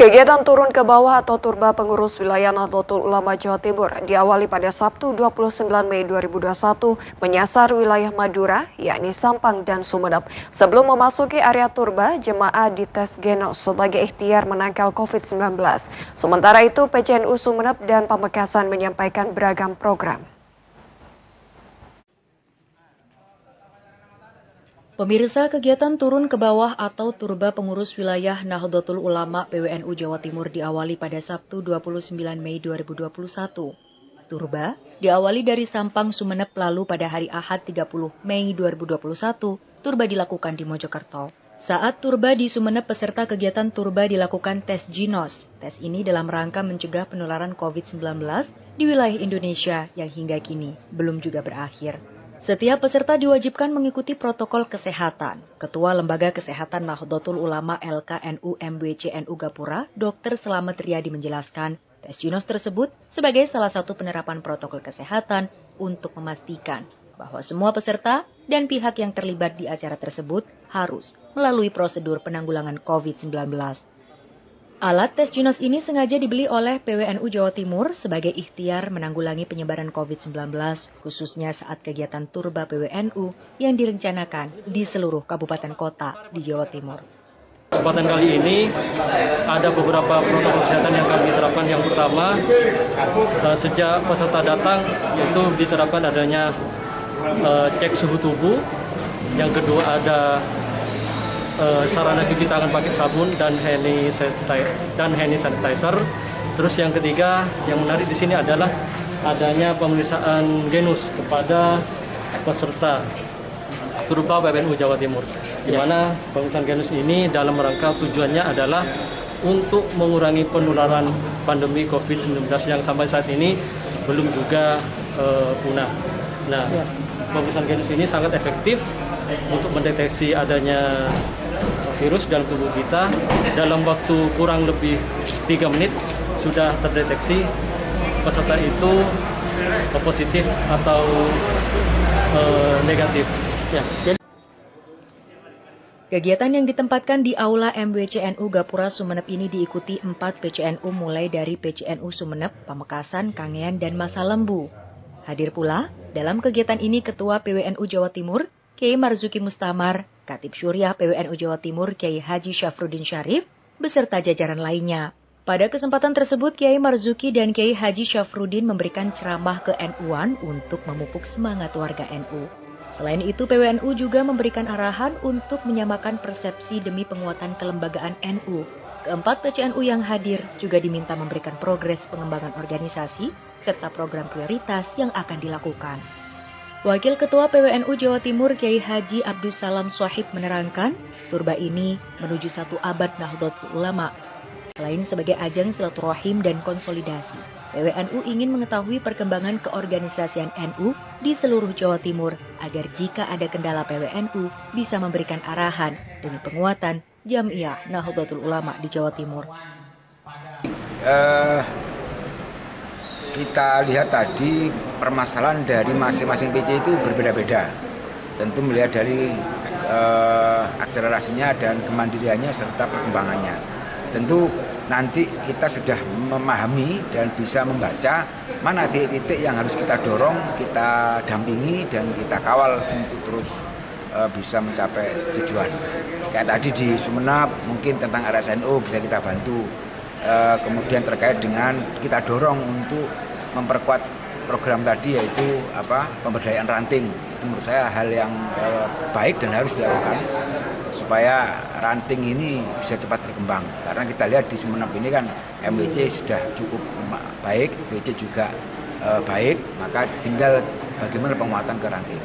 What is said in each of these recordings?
Kegiatan turun ke bawah atau turba pengurus wilayah Nahdlatul Ulama Jawa Timur diawali pada Sabtu 29 Mei 2021 menyasar wilayah Madura, yakni Sampang dan Sumeneb. Sebelum memasuki area turba, jemaah dites genos sebagai ikhtiar menangkal COVID-19. Sementara itu, PCNU Sumeneb dan Pamekasan menyampaikan beragam program. Pemirsa, kegiatan turun ke bawah atau turba pengurus wilayah Nahdlatul Ulama PWNU Jawa Timur diawali pada Sabtu 29 Mei 2021. Turba diawali dari Sampang Sumeneb, lalu pada hari Ahad 30 Mei 2021, turba dilakukan di Mojokerto. Saat turba di Sumeneb, peserta kegiatan turba dilakukan tes ginos. Tes ini dalam rangka mencegah penularan COVID-19 di wilayah Indonesia yang hingga kini belum juga berakhir. Setiap peserta diwajibkan mengikuti protokol kesehatan. Ketua Lembaga Kesehatan Nahdlatul Ulama LKNU MWCNU Gapura, Dr. Slamet Riyadi menjelaskan, tes ginos tersebut sebagai salah satu penerapan protokol kesehatan untuk memastikan bahwa semua peserta dan pihak yang terlibat di acara tersebut harus melalui prosedur penanggulangan COVID-19. Alat tes ginos ini sengaja dibeli oleh PWNU Jawa Timur sebagai ikhtiar menanggulangi penyebaran COVID-19, khususnya saat kegiatan turba PWNU yang direncanakan di seluruh kabupaten kota di Jawa Timur. Kesempatan kali ini ada beberapa protokol kesehatan yang kami terapkan. Yang pertama, sejak peserta datang yaitu diterapkan adanya cek suhu tubuh. Yang kedua ada sarana cuci tangan pakai sabun dan hand sanitizer. Terus yang ketiga yang menarik di sini adalah adanya pemeriksaan genus kepada peserta turba PWNU Jawa Timur. Di mana pemeriksaan genus ini dalam rangka tujuannya adalah untuk mengurangi penularan pandemi COVID-19 yang sampai saat ini belum juga punah. Nah, pemeriksaan genus ini sangat efektif untuk mendeteksi adanya virus dalam tubuh kita. Dalam waktu kurang lebih 3 menit sudah terdeteksi peserta itu positif atau negatif. Ya. Kegiatan yang ditempatkan di Aula MWCNU Gapura Sumeneb ini diikuti 4 PCNU mulai dari PCNU Sumeneb, Pamekasan, Kangean, dan Masalembu. Hadir pula dalam kegiatan ini Ketua PWNU Jawa Timur, Kiai Marzuki Mustamar, Khatib Syuriah PWNU Jawa Timur Kiai Haji Syafruddin Syarif, beserta jajaran lainnya. Pada kesempatan tersebut, Kiai Marzuki dan Kiai Haji Syafruddin memberikan ceramah ke NU-an untuk memupuk semangat warga NU. Selain itu, PWNU juga memberikan arahan untuk menyamakan persepsi demi penguatan kelembagaan NU. Keempat PCNU yang hadir juga diminta memberikan progres pengembangan organisasi serta program prioritas yang akan dilakukan. Wakil Ketua PWNU Jawa Timur Kiai Haji Abdus Salam Swahib menerangkan, turba ini menuju 1 abad Nahdlatul Ulama. Selain sebagai ajang silaturahim dan konsolidasi, PWNU ingin mengetahui perkembangan keorganisasian NU di seluruh Jawa Timur agar jika ada kendala PWNU bisa memberikan arahan demi penguatan Jamiah Nahdlatul Ulama di Jawa Timur. Kita lihat tadi permasalahan dari masing-masing PC itu berbeda-beda. Tentu melihat dari akselerasinya dan kemandiriannya serta perkembangannya. Tentu nanti kita sudah memahami dan bisa membaca mana titik-titik yang harus kita dorong, kita dampingi dan kita kawal untuk terus bisa mencapai tujuan. Kayak tadi di Sumeneb mungkin tentang RSNO bisa kita bantu. Kemudian terkait dengan kita dorong untuk memperkuat program tadi yaitu pemberdayaan ranting. Itu menurut saya hal yang baik dan harus dilakukan supaya ranting ini bisa cepat berkembang. Karena kita lihat di Sumeneb ini kan MWC sudah cukup baik, WC juga baik, maka tinggal bagaimana penguatan ke ranting.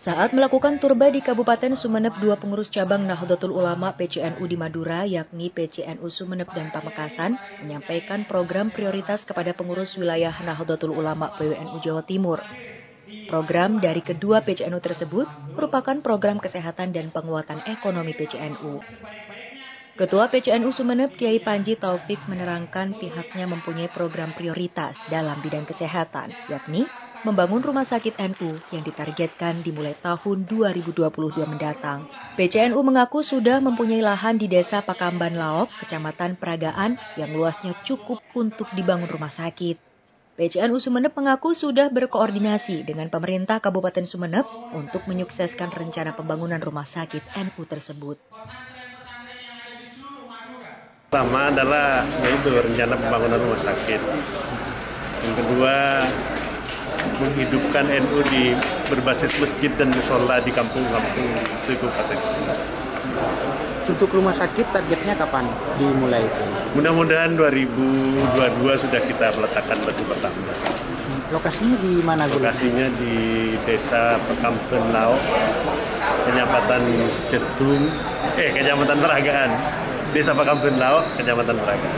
Saat melakukan turba di Kabupaten Sumeneb, 2 pengurus cabang Nahdlatul Ulama PCNU di Madura, yakni PCNU Sumeneb dan Pamekasan, menyampaikan program prioritas kepada pengurus wilayah Nahdlatul Ulama PWNU Jawa Timur. Program dari kedua PCNU tersebut merupakan program kesehatan dan penguatan ekonomi PCNU. Ketua PCNU Sumeneb Kiai Panji Taufik menerangkan pihaknya mempunyai program prioritas dalam bidang kesehatan, yakni membangun rumah sakit NU yang ditargetkan dimulai tahun 2022 mendatang. PCNU mengaku sudah mempunyai lahan di Desa Pakamban Laop, Kecamatan Peragaan yang luasnya cukup untuk dibangun rumah sakit. PCNU Sumeneb mengaku sudah berkoordinasi dengan pemerintah Kabupaten Sumeneb untuk menyukseskan rencana pembangunan rumah sakit NU tersebut. Pertama adalah yaitu rencana pembangunan rumah sakit. Yang kedua, menghidupkan NU di berbasis masjid dan musola di kampung-kampung se-Kabupaten Sumeneb. Untuk rumah sakit targetnya kapan dimulai? Mudah-mudahan 2022 sudah kita meletakkan batu pertama. Lokasinya di mana? Lokasinya di Desa Pakamban Laop, Kecamatan Cetung, Kecamatan Peragaan. Desa Pakamban Laop, Kecamatan Peragaan.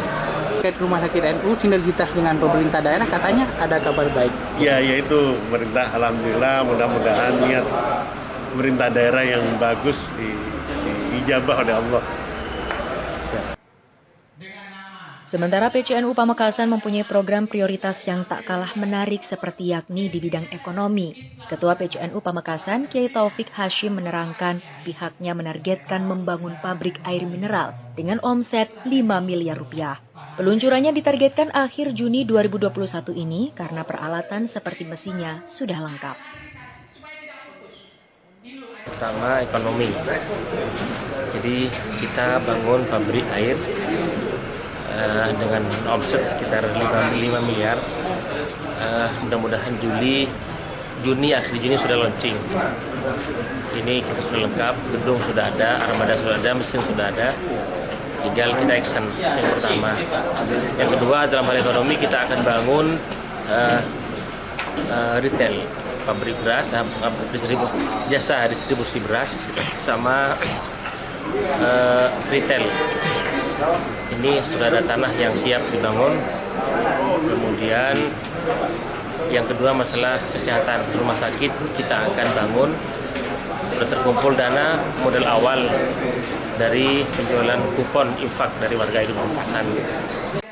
Terkait rumah sakit NU, sinergitas dengan pemerintah daerah katanya ada kabar baik. Ya, yaitu pemerintah, alhamdulillah, mudah-mudahan niat pemerintah daerah yang bagus diijabah oleh Allah. Sementara PCNU Pamekasan mempunyai program prioritas yang tak kalah menarik seperti yakni di bidang ekonomi. Ketua PCNU Pamekasan, Kiai Taufik Hashim menerangkan pihaknya menargetkan membangun pabrik air mineral dengan omset 5 miliar rupiah. Peluncurannya ditargetkan akhir Juni 2021 ini karena peralatan seperti mesinnya sudah lengkap. Pertama ekonomi. Jadi kita bangun pabrik air dengan omset sekitar 5 miliar. Mudah-mudahan Juni akhir Juni sudah launching. Ini kita sudah lengkap, gedung sudah ada, armada sudah ada, mesin sudah ada. Tinggal kita action yang pertama. Yang kedua dalam hal ekonomi kita akan bangun retail, pabrik beras, jasa distribusi beras sama retail. Ini sudah ada tanah yang siap dibangun. Kemudian yang kedua masalah kesehatan, rumah sakit kita akan bangun. Sudah terkumpul dana modal awal dari penjualan kupon infak dari warga hidup Pamekasan.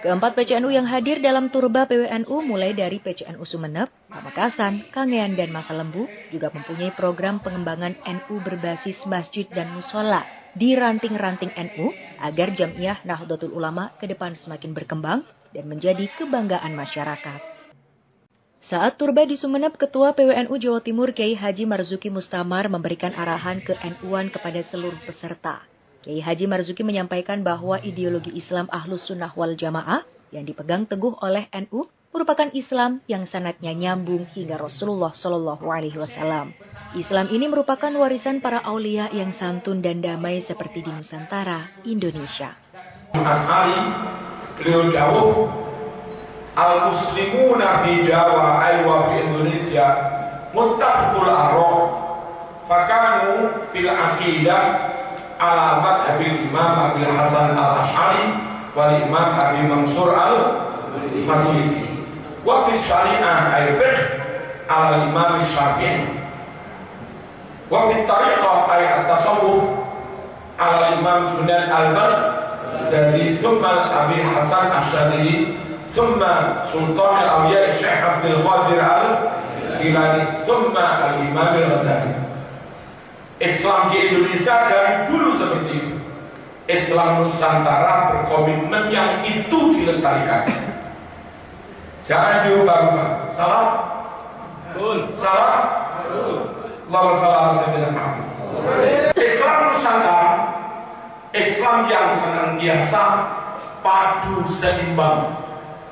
Keempat PCNU yang hadir dalam turba PWNU mulai dari PCNU Sumeneb, Pamekasan, Kangean, dan Masalembu juga mempunyai program pengembangan NU berbasis masjid dan musola di ranting-ranting NU agar Jamiah Nahdlatul Ulama ke depan semakin berkembang dan menjadi kebanggaan masyarakat. Saat turba di Sumeneb, Ketua PWNU Jawa Timur Kiai Haji Marzuki Mustamar memberikan arahan ke NU-an kepada seluruh peserta. Kiai Haji Marzuki menyampaikan bahwa ideologi Islam Ahlus Sunnah wal Jamaah yang dipegang teguh oleh NU merupakan Islam yang sanadnya nyambung hingga Rasulullah Shallallahu Alaihi Wasallam. Islam ini merupakan warisan para aulia yang santun dan damai seperti di Nusantara, Indonesia. As'ali, beliau jauh al-muslimuna fi Jawa aywa fi Indonesia muttafaqul aro fakanu fil aqidah ala madhabil Imam Abil Hasan al-Ash'ari wal Imam Abi Mansur al-Maturidi wa fi syari'ah ay fiqh ala Imam Syafi'i wa fi tariqah ay at-tasawuf ala Imam Junaid al-Baghdadi thumma Abi Hasan Asy'ari ثم سلطان الأولياء الشيخ عبد القادر al-Gilani ثم الإمام الغزالي. Islam di Indonesia dari dulu seperti itu. Islam Nusantara berkomitmen yang itu dilestarikan. Jangan dirubah-rubah. Salah? Salah? Allahumma shalli ala sayyidina Muhammad. Islam Nusantara, Islam yang senantiasa padu seimbang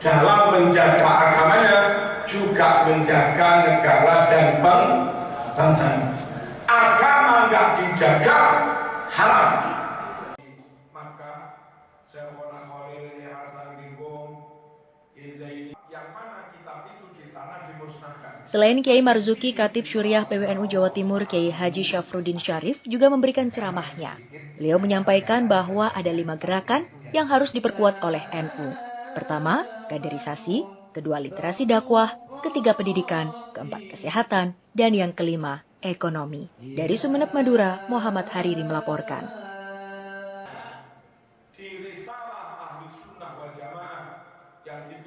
dalam menjaga agamanya, juga menjaga negara dan bangsa. Agama nggak dijaga, haram. Maka Syekhona Khalil Hasan Ginggung yang mana kitab itu di sana dimusnahkan. Selain Kiai Marzuki, Khatib Syuriah PWNU Jawa Timur Kiai Haji Syafruddin Syarif juga memberikan ceramahnya. Beliau menyampaikan bahwa ada 5 gerakan yang harus diperkuat oleh NU. Pertama, kaderisasi, kedua literasi dakwah, ketiga pendidikan, keempat kesehatan, dan yang kelima, ekonomi. Dari Sumeneb, Madura, Muhammad Hariri melaporkan.